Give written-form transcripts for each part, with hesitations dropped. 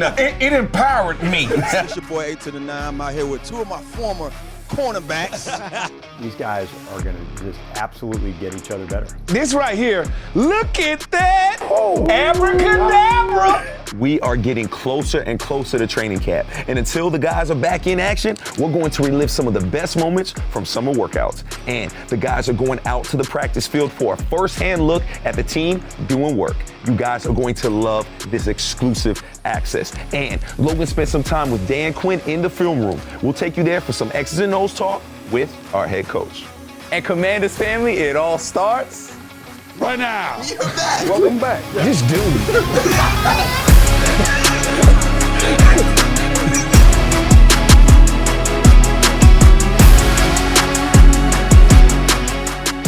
nothing. It empowered me. It's your boy 8 to the 9. I'm out here with two of my former cornerbacks. These guys are going to just absolutely get each other better. This right here, look at that. Abracadabra. We are getting closer and closer to training camp. And until the guys are back in action, we're going to relive some of the best moments from summer workouts. And the guys are going out to the practice field for a first-hand look at the team doing work. You guys are going to love this exclusive access. And Logan spent some time with Dan Quinn in the film room. We'll take you there for some X's and O's talk with our head coach. And Commanders family, it all starts Right now. You're back. Welcome back. This dude.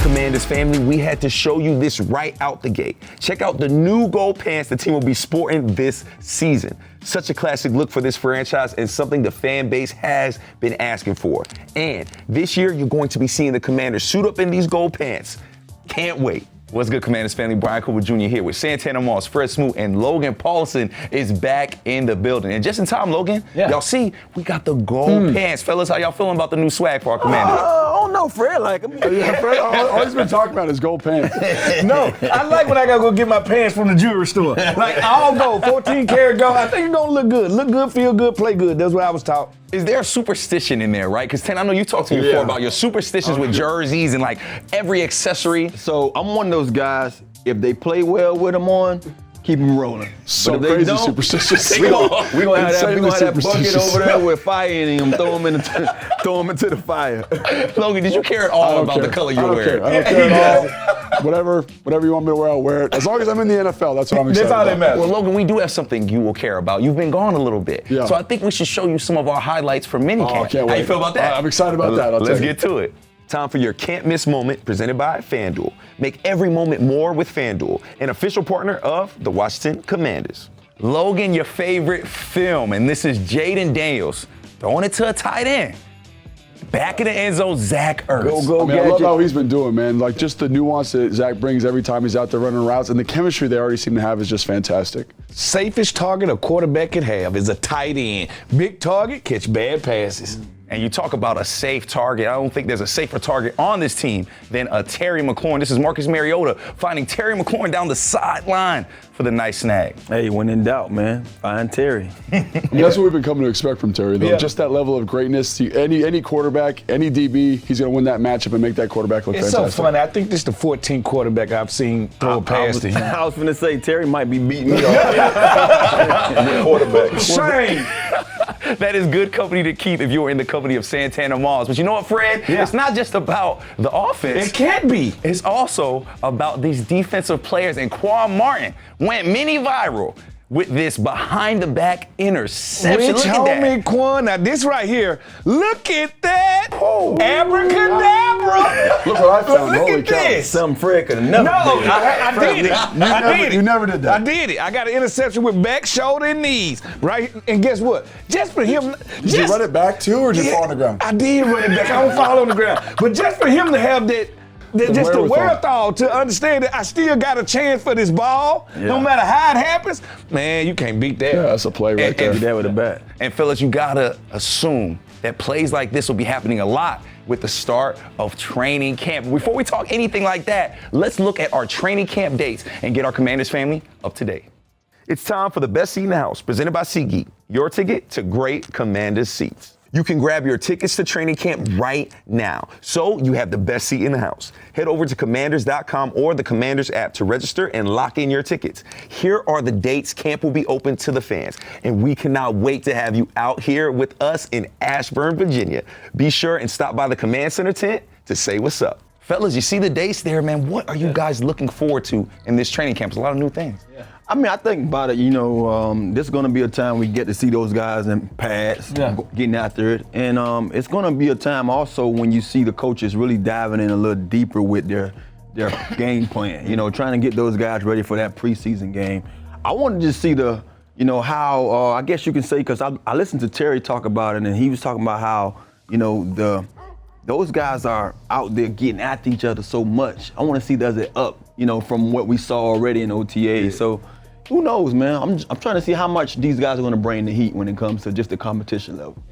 Commanders family, we had to show you this right out the gate. Check out the new gold pants the team will be sporting this season. Such a classic look for this franchise and something the fan base has been asking for. And this year, you're going to be seeing the Commanders suit up in these gold pants. Can't wait. What's good, Commanders family? Brian Cooper Jr. here with Santana Moss, Fred Smoot, and Logan Paulson is back in the building. And just in time, Logan, y'all see, we got the gold pants. Fellas, how y'all feeling about the new swag for our Commanders? I don't know, Fred. Like, Fred, all he's been talking about is gold pants. No, I like when I gotta go get my pants from the jewelry store. Like, all gold, 14 karat gold. I think it's gonna look good. Look good, feel good, play good. That's what I was taught. Is there a superstition in there, right? Because, Ten, I know you talked to me before about your superstitions with jerseys and, like, every accessory. So I'm one of those guys, if they play well with them on, keep them rolling. So but if they crazy don't, superstitious. we gonna have that bucket superstitious. over there with fire in them, throw them into the fire. Logan, did you care at all about the color you're wearing? I don't care at all. Whatever you want me to wear, I'll wear it. As long as I'm in the NFL, that's what I'm excited That's all that about. matters. Well, Logan, we do have something you will care about. You've been gone a little bit. Yeah. So I think we should show you some of our highlights from minicamp. Oh, I can't wait. How you feel about that? I'm excited about that. Let's get to it. Time for your can't miss moment presented by FanDuel. Make every moment more with FanDuel, an official partner of the Washington Commanders. Logan, your favorite film, and this is Jaden Daniels throwing it to a tight end. Back in the end zone, Zach Ertz. Go, I mean, I love how he's been doing, man. Like, just the nuance that Zach brings every time he's out there running routes, and the chemistry they already seem to have is just fantastic. Safest target a quarterback can have is a tight end. Big target, catch bad passes. And you talk about a safe target. I don't think there's a safer target on this team than a Terry McLaurin. This is Marcus Mariota finding Terry McLaurin down the sideline for the nice snag. Hey, when in doubt, man, find Terry. I mean, that's what we've been coming to expect from Terry, though. Yeah. Just that level of greatness. Any quarterback, any DB, he's going to win that matchup and make that quarterback look It's fantastic. so funny. I think this is the 14th quarterback I've seen throw a pass to him. I was finna say Terry might be beating me off. Quarterback. Shame. That is good company to keep if you're in the company of Santana Moss. But you know what, Fred? Yeah. It's not just about the offense. It can't be. It's also about these defensive players. And Quan Martin went mini viral with this behind-the-back interception. Rich Look at that. homie Quan. Now this right here, look at that. Abracadabra. Look what I found. Look Holy at cow. this. Something Fred could have never No, did. I did it. I did it. You never did that. I did it. I got an interception with back, shoulder, and knees. Right? And guess what? Just for him. Did you run it back, too, or did you fall on the ground? I did run it back. I don't fall on the ground. But just for him to have that. Just the wherewithal to understand that I still got a chance for this ball, no matter how it happens, man, you can't beat that. Yeah, that's a play right there. Did that with a bat. And fellas, you gotta assume that plays like this will be happening a lot with the start of training camp. Before we talk anything like that, let's look at our training camp dates and get our Commanders family up to date. It's time for the best seat in the house, presented by SeatGeek, your ticket to great Commanders seats. You can grab your tickets to training camp right now, so you have the best seat in the house. Head over to commanders.com or the Commanders app to register and lock in your tickets. Here are the dates camp will be open to the fans, and we cannot wait to have you out here with us in Ashburn, Virginia. Be sure and stop by the Command Center tent to say what's up. Fellas, you see the dates there, man. What are you guys looking forward to in this training camp? There's a lot of new things. I mean, I think about it, this is going to be a time we get to see those guys in pads, getting after it. And it's going to be a time also when you see the coaches really diving in a little deeper with their game plan, trying to get those guys ready for that preseason game. I want to just see how, I guess you can say, because I listened to Terry talk about it, and he was talking about how, those guys are out there getting after each other so much. I want to see does it up, from what we saw already in OTA. So, Who knows, man? I'm trying to see how much these guys are going to bring the heat when it comes to just the competition level.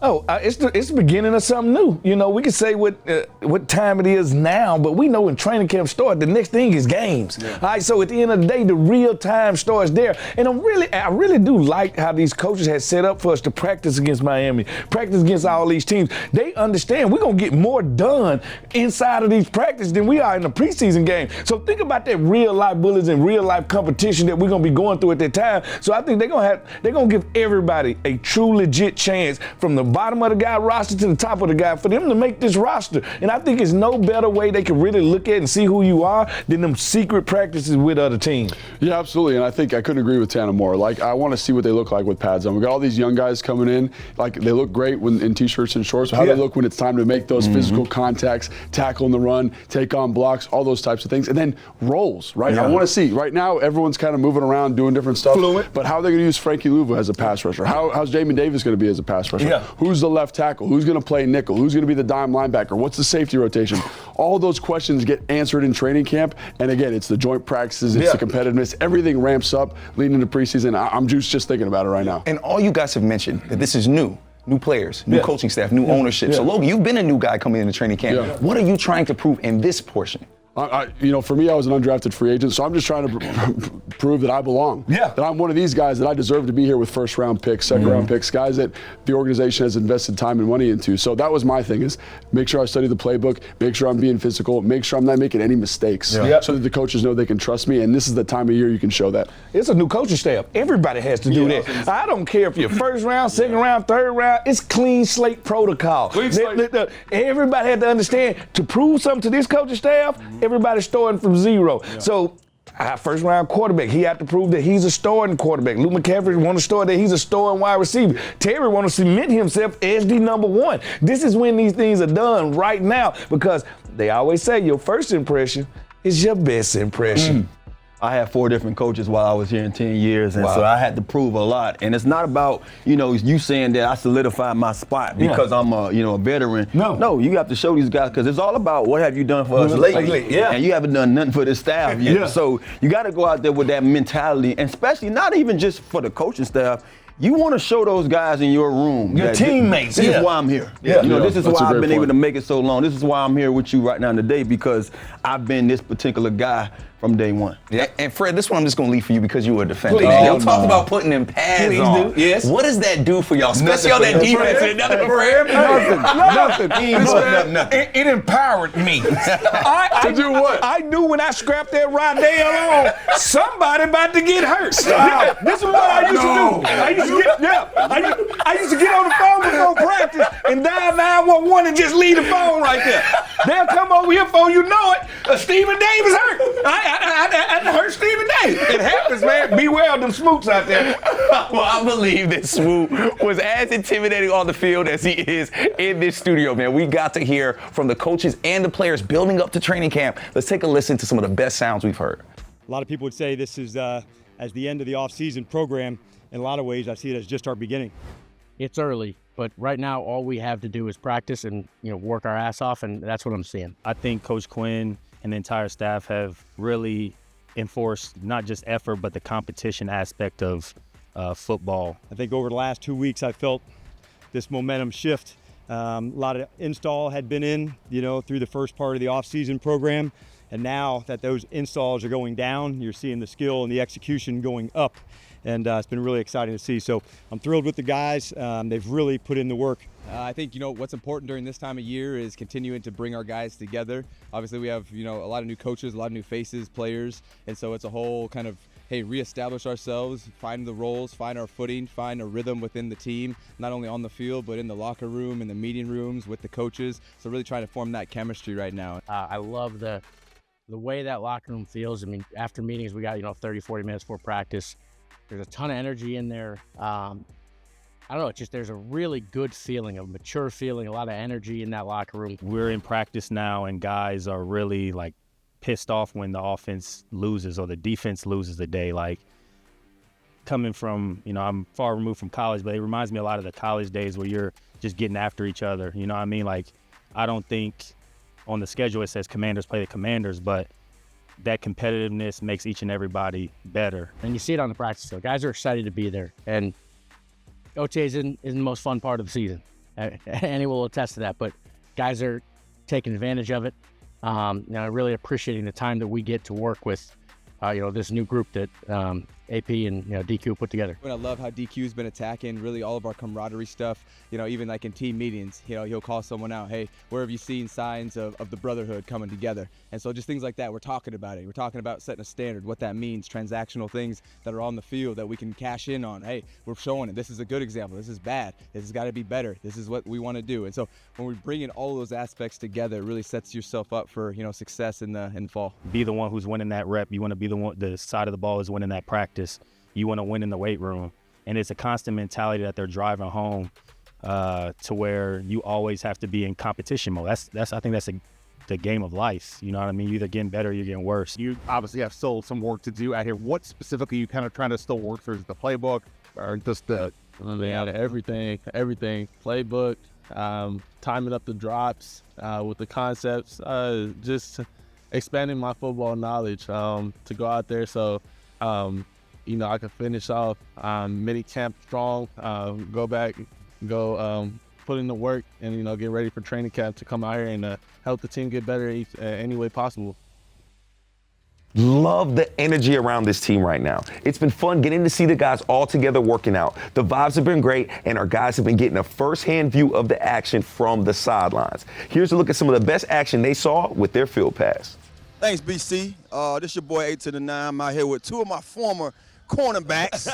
Oh, it's the beginning of something new. You know, we can say what time it is now, but we know when training camp starts, the next thing is games. Yeah. All right, so at the end of the day, the real time starts there. And I really do like how these coaches have set up for us to practice against Miami, practice against all these teams. They understand we're going to get more done inside of these practices than we are in the preseason game. So think about that real life bullies and real life competition that we're going to be going through at that time. So I think they're going to give everybody a true legit chance from the bottom of the guy roster to the top of the guy for them to make this roster. And I think it's no better way they can really look at and see who you are than them secret practices with other teams. Yeah, absolutely. And I think I couldn't agree with Tana more. Like, I want to see what they look like with pads on. We got all these young guys coming in. Like, they look great when in t-shirts and shorts. How they look when it's time to make those physical contacts, tackle in the run, take on blocks, all those types of things. And then roles, right? I want to see. Right now, everyone's kind of moving around, doing different stuff. Fluid. But how are they going to use Frankie Louva as a pass rusher? How's Jamin Davis going to be as a pass rusher? Yeah. Who's the left tackle? Who's going to play nickel? Who's going to be the dime linebacker? What's the safety rotation? All those questions get answered in training camp. And again, it's the joint practices, it's the competitiveness. Everything ramps up leading into preseason. I'm just thinking about it right now. And all you guys have mentioned that this is new players, new coaching staff, new ownership. So Logan, you've been a new guy coming into training camp. Yeah. What are you trying to prove in this portion? For me, I was an undrafted free agent, so I'm just trying to prove that I belong. Yeah. That I'm one of these guys that I deserve to be here with first-round picks, second-round picks, guys that the organization has invested time and money into. So that was my thing, is make sure I study the playbook, make sure I'm being physical, make sure I'm not making any mistakes, so that the coaches know they can trust me, and this is the time of year you can show that. It's a new coaching staff. Everybody has to do that. I don't care if you're first round, second round, third round. It's clean slate protocol. Everybody had to understand, to prove something to this coaching staff, everybody's starting from zero. So our first round quarterback, he had to prove that he's a starting quarterback. Luke McCaffrey want to start that he's a starting wide receiver. Terry want to cement himself as the number one. This is when these things are done right now, because they always say your first impression is your best impression. I had 4 different coaches while I was here in 10 years, and so I had to prove a lot. And it's not about, you saying that I solidified my spot because I'm a veteran. No, you have to show these guys, because it's all about what have you done for us lately. And you haven't done nothing for this staff yet. So you got to go out there with that mentality, and especially not even just for the coaching staff. You want to show those guys in your room, your teammates. This is why I'm here. This is why I've been able to make it so long. This is why I'm here with you right now today, because I've been this particular guy from day one. Yeah, and Fred, this one I'm just going to leave for you because you were a defender. Y'all talked about putting them pads on. Yes. What does that do for y'all? Especially on that defense. Nothing for him. Nothing. It empowered me. To do what? I knew when I scrapped that Rydell on, somebody about to get hurt. This is what I used to do. I used to get on the phone before practice and dial 911 and just leave the phone right there. They'll come over here before you know it. Stephen Davis hurt. I hurt Stephen Davis. It happens, man. Beware of them smoots out there. Well, I believe that Swoop was as intimidating on the field as he is in this studio, man. We got to hear from the coaches and the players building up to training camp. Let's take a listen to some of the best sounds we've heard. A lot of people would say this is as the end of the off-season program. In a lot of ways, I see it as just our beginning. It's early, but right now all we have to do is practice and work our ass off, and that's what I'm seeing. I think Coach Quinn and the entire staff have really enforced not just effort, but the competition aspect of football. I think over the last 2 weeks, I felt this momentum shift. A lot of install had been in, through the first part of the off-season program. And now that those installs are going down, you're seeing the skill and the execution going up. And it's been really exciting to see. So I'm thrilled with the guys. They've really put in the work. I think, what's important during this time of year is continuing to bring our guys together. Obviously, we have, a lot of new coaches, a lot of new faces, players. And so it's a whole kind of, hey, reestablish ourselves, find the roles, find our footing, find a rhythm within the team, not only on the field, but in the locker room, in the meeting rooms with the coaches. So really trying to form that chemistry right now. I love the way that locker room feels. I mean, after meetings, we got, 30, 40 minutes before practice. There's a ton of energy in there. I don't know, it's just there's a really good feeling, a mature feeling, a lot of energy in that locker room. We're in practice now, and guys are really pissed off when the offense loses or the defense loses the day. Coming from, I'm far removed from college, but it reminds me a lot of the college days where you're just getting after each other. You know what I mean? I don't think on the schedule it says Commanders play the Commanders, but that competitiveness makes each and everybody better. And you see it on the practice field. Guys are excited to be there. And OTA isn't the most fun part of the season. And he will attest to that. But guys are taking advantage of it. Really appreciating the time that we get to work with, this new group that AP and DQ put together. And I love how DQ's been attacking really all of our camaraderie stuff. Even like in team meetings, he'll call someone out, hey, where have you seen signs of the brotherhood coming together? And so just things like that, we're talking about it. We're talking about setting a standard, what that means, transactional things that are on the field that we can cash in on. Hey, we're showing it. This is a good example. This is bad. This has got to be better. This is what we want to do. And so when we bring in all of those aspects together, it really sets yourself up for success in the fall. Be the one who's winning that rep. You want to be the side of the ball is winning that practice. You want to win in the weight room. And it's a constant mentality that they're driving home to where you always have to be in competition mode. I think that's the game of life. You know what I mean? You're either getting better or you're getting worse. You obviously have still some work to do out here. What specifically are you kind of trying to still work through? Is the playbook or just the everything, playbook, timing up the drops with the concepts, just expanding my football knowledge to go out there so I can finish off mini camp strong, put in the work and get ready for training camp to come out here and help the team get better any way possible. Love the energy around this team right now. It's been fun getting to see the guys all together working out. The vibes have been great, and our guys have been getting a first-hand view of the action from the sidelines. Here's a look at some of the best action they saw with their field pass. Thanks, BC. This your boy 8 to the 9. I'm out here with two of my former cornerbacks,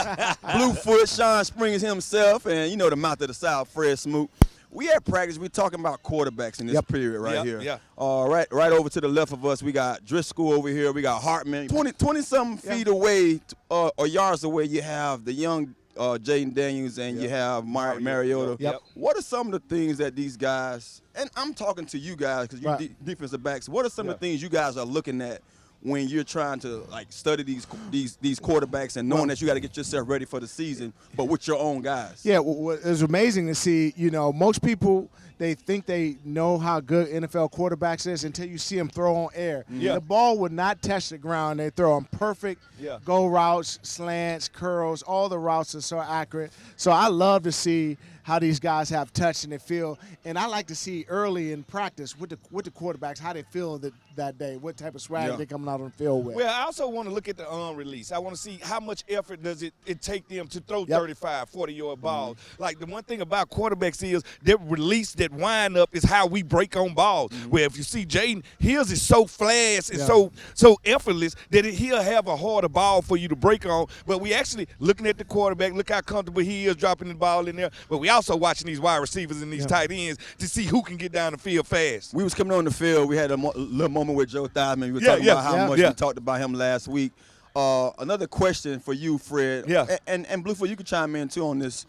Bluefoot, Sean Springs himself, and the mouth of the South, Fred Smoot. We at practice, we're talking about quarterbacks in this period right here. Yeah. Right over to the left of us, we got Driscoll over here. We got Hartman. 20-something feet away or yards away, you have the young Jaden Daniels and you have Mariota. Yep. What are some of the things that these guys, and I'm talking to you guys because you're defensive backs, what are some of the things you guys are looking at when you're trying to study these quarterbacks and knowing that you got to get yourself ready for the season, but with your own guys? Yeah, well, it's amazing to see. Most people, they think they know how good NFL quarterbacks is until you see them throw on air. Yeah. The ball would not touch the ground. They throw on perfect go routes, slants, curls. All the routes are so accurate. So I love to see how these guys have touch and they feel. And I like to see early in practice with the quarterbacks how they feel that day, what type of swag they're coming out on the field with. Well, I also want to look at the arm release. I want to see how much effort does it take them to throw 35, 40-yard balls. Like the one thing about quarterbacks is their release, that wind up is how we break on balls. Where if you see Jaden, his is so fast and so effortless that he'll have a harder ball for you to break on. But we actually looking at the quarterback, look how comfortable he is dropping the ball in there. But we also watching these wide receivers and these tight ends to see who can get down the field fast. We was coming on the field. We had a little moment with Joe Theismann. We were talking about how much we talked about him last week. Another question for you, Fred. Yeah. And Bluefoot, you can chime in too on this.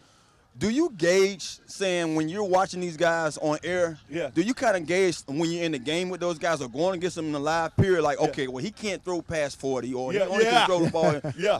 Do you gauge, saying when you're watching these guys on air, do you kind of gauge when you're in the game with those guys or going against them in the live period, like, okay, well, he can't throw past 40 or he only can throw the ball.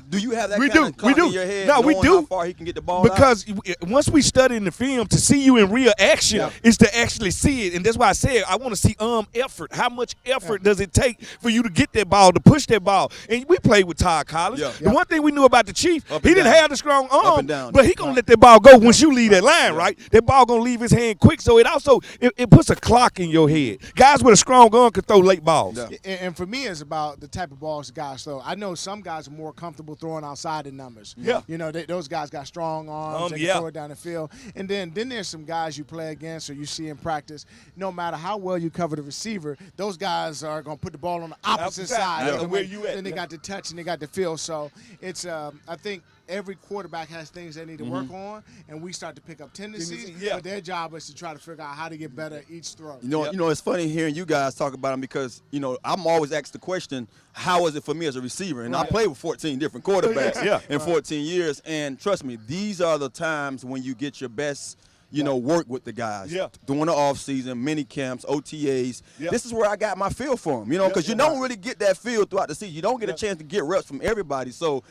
Do you have that kind of clock in your head knowing how far he can get the ball because once we study in the film, to see you in real action is to actually see it. And that's why I said I want to see effort. How much effort does it take for you to get that ball, to push that ball? And we played with Todd Collins. The one thing we knew about the Chief, he didn't have the strong arm, but he going to let that ball go once you leave that line, right? That ball gonna leave his hand quick, so it also it puts a clock in your head. Guys with a strong arm can throw late balls. And for me, it's about the type of balls guys throw. I know some guys are more comfortable throwing outside the numbers. Those guys got strong arms. They can throw it down the field. And then there's some guys you play against or you see in practice. No matter how well you cover the receiver, those guys are gonna put the ball on the opposite side. And where you at? Then they got the touch and they got the feel. So it's I think every quarterback has things they need to work on, and we start to pick up tendencies. But their job is to try to figure out how to get better each throw. It's funny hearing you guys talk about them because I'm always asked the question, how is it for me as a receiver? And I played with 14 different quarterbacks in 14 years, and trust me, these are the times when you get your best work with the guys. During the off season, mini camps, OTAs. This is where I got my feel from, because you don't really get that feel throughout the season. You don't get a chance to get reps from everybody. So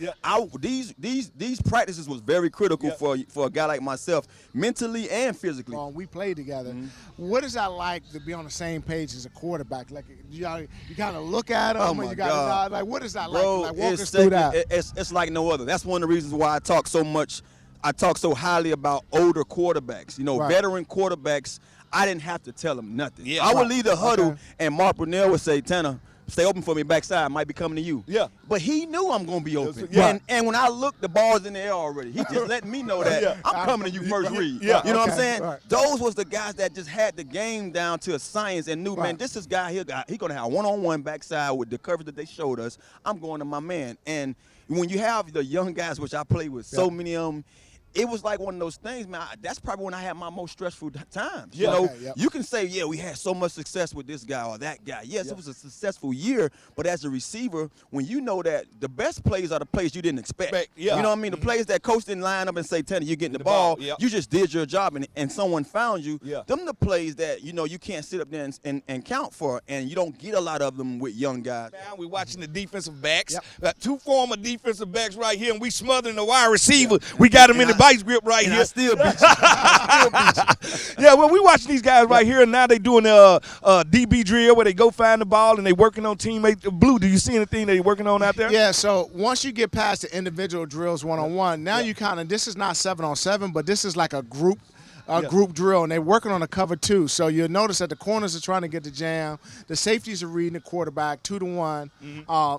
these practices was very critical for a guy like myself, mentally and physically. We played together. What is that like to be on the same page as a quarterback? Like you kind of look at him, oh and my you God. like what is that Bro, like? Walk us through that. It's like no other. That's one of the reasons why I talk so much. I talk so highly about older quarterbacks. Veteran quarterbacks. I didn't have to tell them nothing. I would leave the huddle, and Mark Brunell would say, "Tanner, stay open for me backside. I might be coming to you." But he knew I'm going to be open. And when I looked, the ball's in the air already. He just letting me know that I'm coming to you first read. You know what I'm saying? Right. Those was the guys that just had the game down to a science and knew, man, this is guy here. He going to have one-on-one backside with the coverage that they showed us. I'm going to my man. And when you have the young guys, which I play with, so many of them, it was like one of those things, man. That's probably when I had my most stressful times. You can say, we had so much success with this guy or that guy. Yes, it was a successful year, but as a receiver, when you know that the best plays are the plays you didn't expect. You know what I mean? The plays that coach didn't line up and say, Tanner, you're getting the ball. You just did your job and someone found you. Them the plays that, you can't sit up there and count for, and you don't get a lot of them with young guys. Now we're watching the defensive backs. Two former defensive backs right here, and we smothering the wide receiver. We got him in the vice grip right here. I still beat you. Yeah, well, we watching these guys right here, and now they doing a DB drill where they go find the ball and they working on teammate. Blue, do you see anything they working on out there? Yeah, so once you get past the individual drills one-on-one, now you kind of, this is not 7-on-7, but this is like a group drill, and they're working on a cover two. So you'll notice that the corners are trying to get the jam, the safeties are reading the quarterback 2-to-1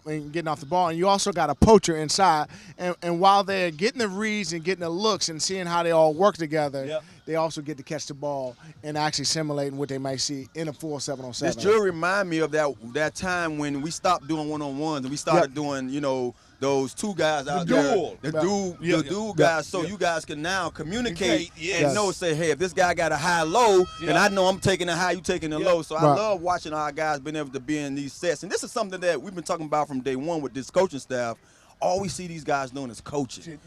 and getting off the ball, and you also got a poacher inside. And while they're getting the reads and getting the looks and seeing how they all work together, they also get to catch the ball and actually simulating what they might see in a full 7-on-7. This drill remind me of that time when we stopped doing one-on-ones and we started doing, those two guys out there. The dual guys, so you guys can now communicate and know, say, hey, if this guy got a high-low, then I know I'm taking the high, you taking the low. So I love watching our guys being able to be in these sets. And this is something that we've been talking about from day one with this coaching staff. All we see these guys doing is coaching,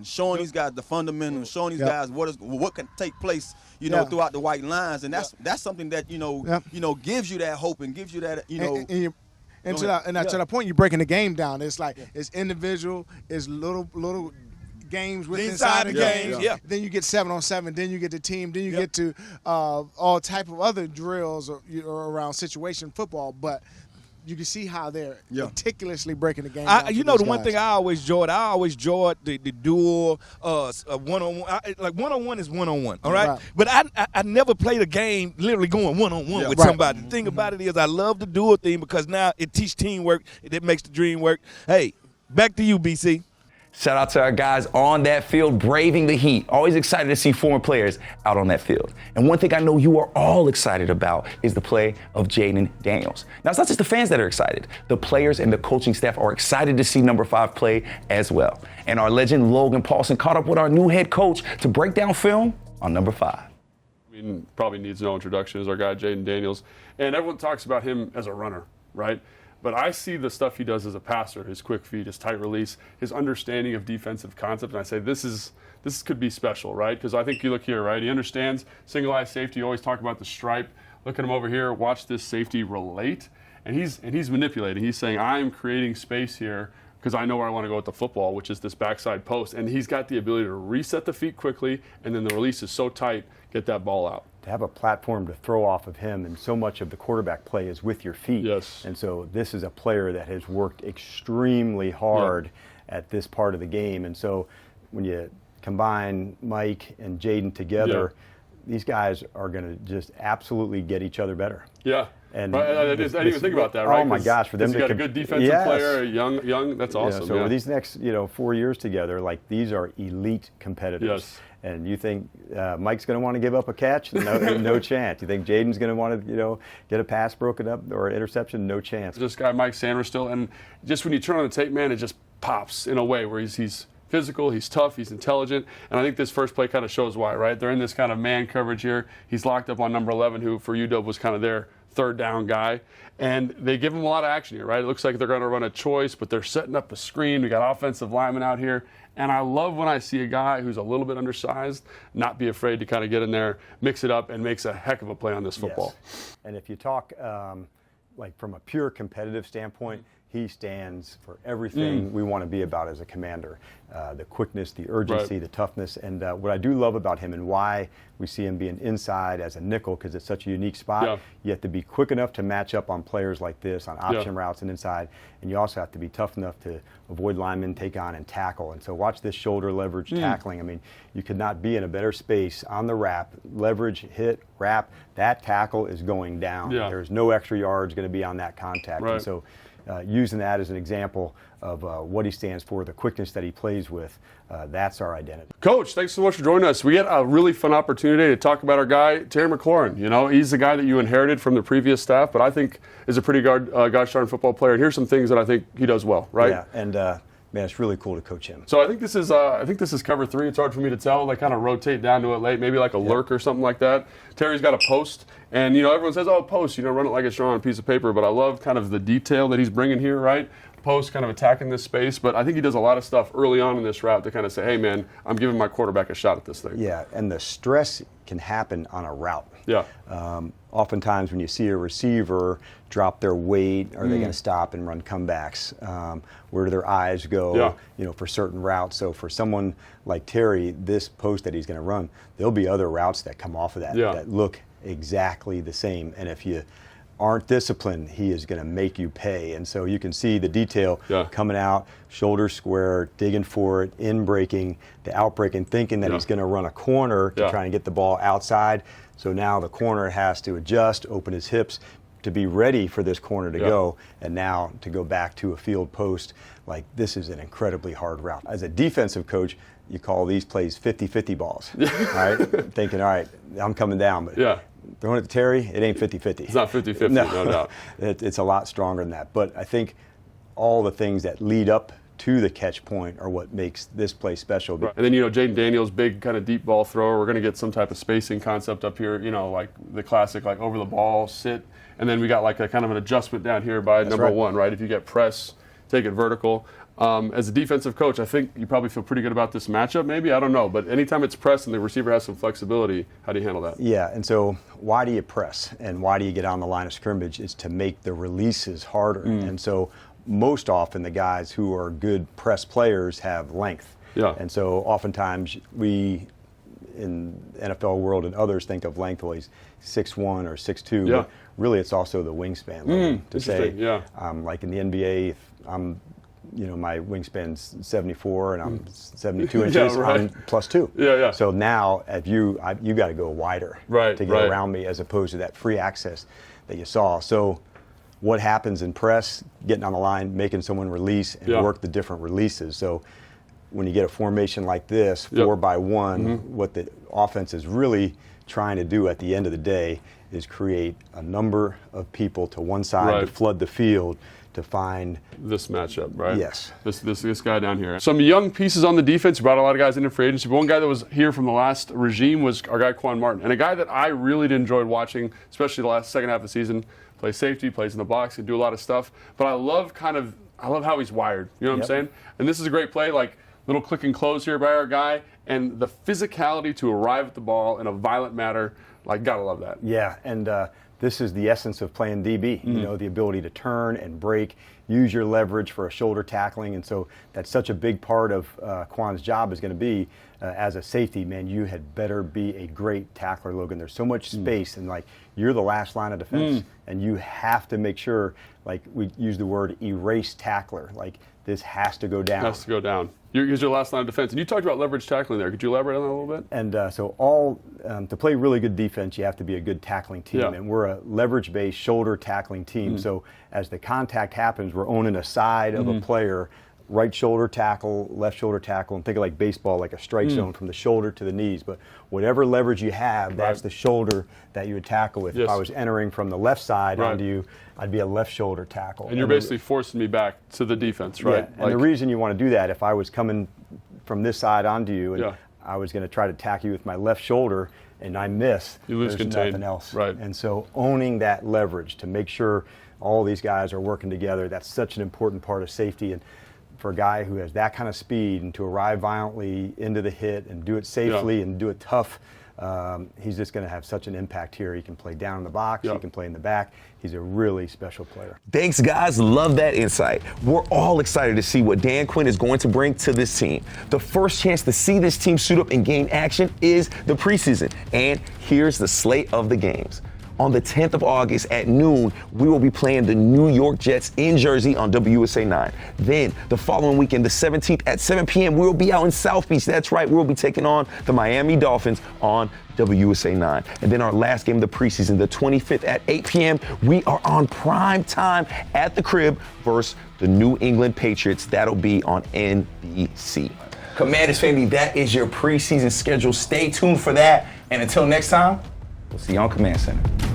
showing these guys the fundamentals, showing these guys what can take place, throughout the white lines, and that's something that gives you that hope and gives you that And to that point, you're breaking the game down. It's like it's individual, it's little games inside the game. Then you get 7-on-7. Then you get the team. Then you get to all type of other drills or around situation football. But you can see how they're meticulously breaking the game down. The one thing I always enjoyed the dual one-on-one. Like one-on-one is one-on-one, all right? But I never played a game literally going one-on-one with somebody. The thing about it is I love the dual thing because now it teaches teamwork. It makes the dream work. Hey, back to you, BC. Shout out to our guys on that field, braving the heat. Always excited to see former players out on that field. And one thing I know you are all excited about is the play of Jaden Daniels. Now, it's not just the fans that are excited. The players and the coaching staff are excited to see number 5 play as well. And our legend, Logan Paulson, caught up with our new head coach to break down film on number 5. Probably needs no introduction is our guy, Jaden Daniels. And everyone talks about him as a runner, right? But I see the stuff he does as a passer, his quick feet, his tight release, his understanding of defensive concept, and I say this could be special, right? Because I think you look here, right? He understands single eye safety. You always talk about the stripe. Look at him over here. Watch this safety relate, and he's manipulating. He's saying, I'm creating space here because I know where I want to go with the football, which is this backside post. And he's got the ability to reset the feet quickly, and then the release is so tight, get that ball out. To have a platform to throw off of him, and so much of the quarterback play is with your feet. Yes. And so this is a player that has worked extremely hard at this part of the game. And so when you combine Mike and Jaden together, these guys are going to just absolutely get each other better. Yeah. And I didn't even think about that, right? Oh my gosh, for them to got a good defensive player, young, that's awesome. So these next 4 years together, like these are elite competitors. Yes. And you think Mike's going to want to give up a catch? No chance. You think Jaden's going to want to get a pass broken up or an interception? No chance. This guy Mike Sanders still, and just when you turn on the tape, man, it just pops in a way where he's physical, he's tough, he's intelligent, and I think this first play kind of shows why, right? They're in this kind of man coverage here. He's locked up on number 11, who for UW was kind of their third down guy, and they give him a lot of action here, right? It looks like they're going to run a choice, but they're setting up a screen. We got offensive linemen out here, and I love when I see a guy who's a little bit undersized not be afraid to kind of get in there, mix it up, and makes a heck of a play on this football. Yes. And if you talk like from a pure competitive standpoint, he stands for everything we want to be about as a commander. The quickness, the urgency, the toughness. And what I do love about him and why we see him being inside as a nickel, because it's such a unique spot, you have to be quick enough to match up on players like this, on option routes and inside. And you also have to be tough enough to avoid linemen, take on and tackle. And so watch this shoulder leverage tackling. I mean, you could not be in a better space on the wrap, leverage, hit, wrap. That tackle is going down. There's no extra yards going to be on that contact. And so using that as an example of what he stands for, the quickness that he plays with, that's our identity. Coach, thanks so much for joining us. We had a really fun opportunity to talk about our guy, Terry McLaurin. You know, he's the guy that you inherited from the previous staff, but I think is a pretty gosh darn football player. And here's some things that I think he does well, right? Yeah, and man, it's really cool to coach him. So I think this is cover 3. It's hard for me to tell. They kind of rotate down to it late, maybe like a lurk or something like that. Terry's got a post, and you know everyone says, "Oh, post," you know, run it like it's drawn on a piece of paper. But I love kind of the detail that he's bringing here, right? Post, kind of attacking this space. But I think he does a lot of stuff early on in this route to kind of say, "Hey, man, I'm giving my quarterback a shot at this thing." Yeah, and the stress can happen on a route. Yeah. Oftentimes when you see a receiver drop their weight, are they going to stop and run comebacks? Where do their eyes go, you know, for certain routes? So for someone like Terry, this post that he's going to run, there'll be other routes that come off of that that look exactly the same. And if you aren't disciplined, he is going to make you pay. And so you can see the detail coming out, shoulder square, digging for it, in breaking, the out breaking, thinking that he's going to run a corner to try and get the ball outside. So now the corner has to adjust, open his hips to be ready for this corner to go, and now to go back to a field post. Like, this is an incredibly hard route. As a defensive coach, you call these plays 50-50 balls, all right? Thinking, all right, I'm coming down, but throwing it to Terry, it ain't 50-50. It's not 50-50, no doubt. It's a lot stronger than that. But I think all the things that lead up to the catch point are what makes this play special. Right. And then, you know, Jaden Daniels, big kind of deep ball thrower. We're going to get some type of spacing concept up here, you know, like the classic, like over the ball, sit. And then we got like a kind of an adjustment down here by number 1, right? If you get press, take it vertical. As a defensive coach, I think you probably feel pretty good about this matchup, maybe. I don't know. But anytime it's press and the receiver has some flexibility, how do you handle that? Yeah, and so why do you press and why do you get on the line of scrimmage? Is to make the releases harder. And so most often the guys who are good press players have length. Yeah. And so oftentimes we, in NFL world and others, think of length, well, he's 6'1" or 6'2", but really it's also the wingspan level. To say, like in the NBA, if I'm, you know, my wingspan's 74 and I'm 72 inches, I'm +2. So now if you got to go wider to get around me, as opposed to that free access that you saw. So what happens in press, getting on the line, making someone release and work the different releases. So when you get a formation like this, 4-by-1, what the offense is really trying to do at the end of the day is create a number of people to one side to flood the field to find this matchup, right? Yes. This guy down here. Some young pieces on the defense. Brought a lot of guys into free agency. But one guy that was here from the last regime was our guy Quan Martin, and a guy that I really enjoyed watching, especially the second half of the season. Plays safety, plays in the box, can do a lot of stuff. But I love how he's wired. You know what I'm saying? And this is a great play, like little click and close here by our guy, and the physicality to arrive at the ball in a violent manner. Like, gotta love that. Yeah, and this is the essence of playing DB. You know, the ability to turn and break, use your leverage for a shoulder tackling, and so that's such a big part of Quan's job is going to be as a safety. Man, you had better be a great tackler, Logan. There's so much space, and like you're the last line of defense, and you have to make sure, like we use the word erase tackler, like this has to go down. Has to go down. Here's your last line of defense. And you talked about leverage tackling there. Could you elaborate on that a little bit? And so to play really good defense, you have to be a good tackling team. And we're a leverage-based shoulder tackling team. So as the contact happens, we're owning a side of a player, right shoulder tackle, left shoulder tackle, and think of like baseball, like a strike zone from the shoulder to the knees. But whatever leverage you have, that's the shoulder that you would tackle with. If I was entering from the left side onto you, I'd be a left shoulder tackle. And you're basically forcing me back to the defense, right? Yeah. And the reason you want to do that, if I was coming from this side onto you, and I was going to try to attack you with my left shoulder, and I missed. You lose There's contain. nothing else. Right. And so owning that leverage to make sure all these guys are working together, that's such an important part of safety. And for a guy who has that kind of speed and to arrive violently into the hit and do it safely and do it tough, he's just going to have such an impact here. He can play down in the box. He can play in the back. He's a really special player. Thanks, guys. Love that insight. We're all excited to see what Dan Quinn is going to bring to this team. The first chance to see this team suit up and gain action is the preseason. And here's the slate of the games. On the 10th of August at noon, we will be playing the New York Jets in Jersey on WUSA 9. Then the following weekend, the 17th at 7 p.m., we'll be out in South Beach. That's right, we'll be taking on the Miami Dolphins on WUSA 9. And then our last game of the preseason, the 25th at 8 p.m., we are on prime time at the crib versus the New England Patriots. That'll be on NBC. Commanders family, that is your preseason schedule. Stay tuned for that. And until next time, we'll see you on Command Center.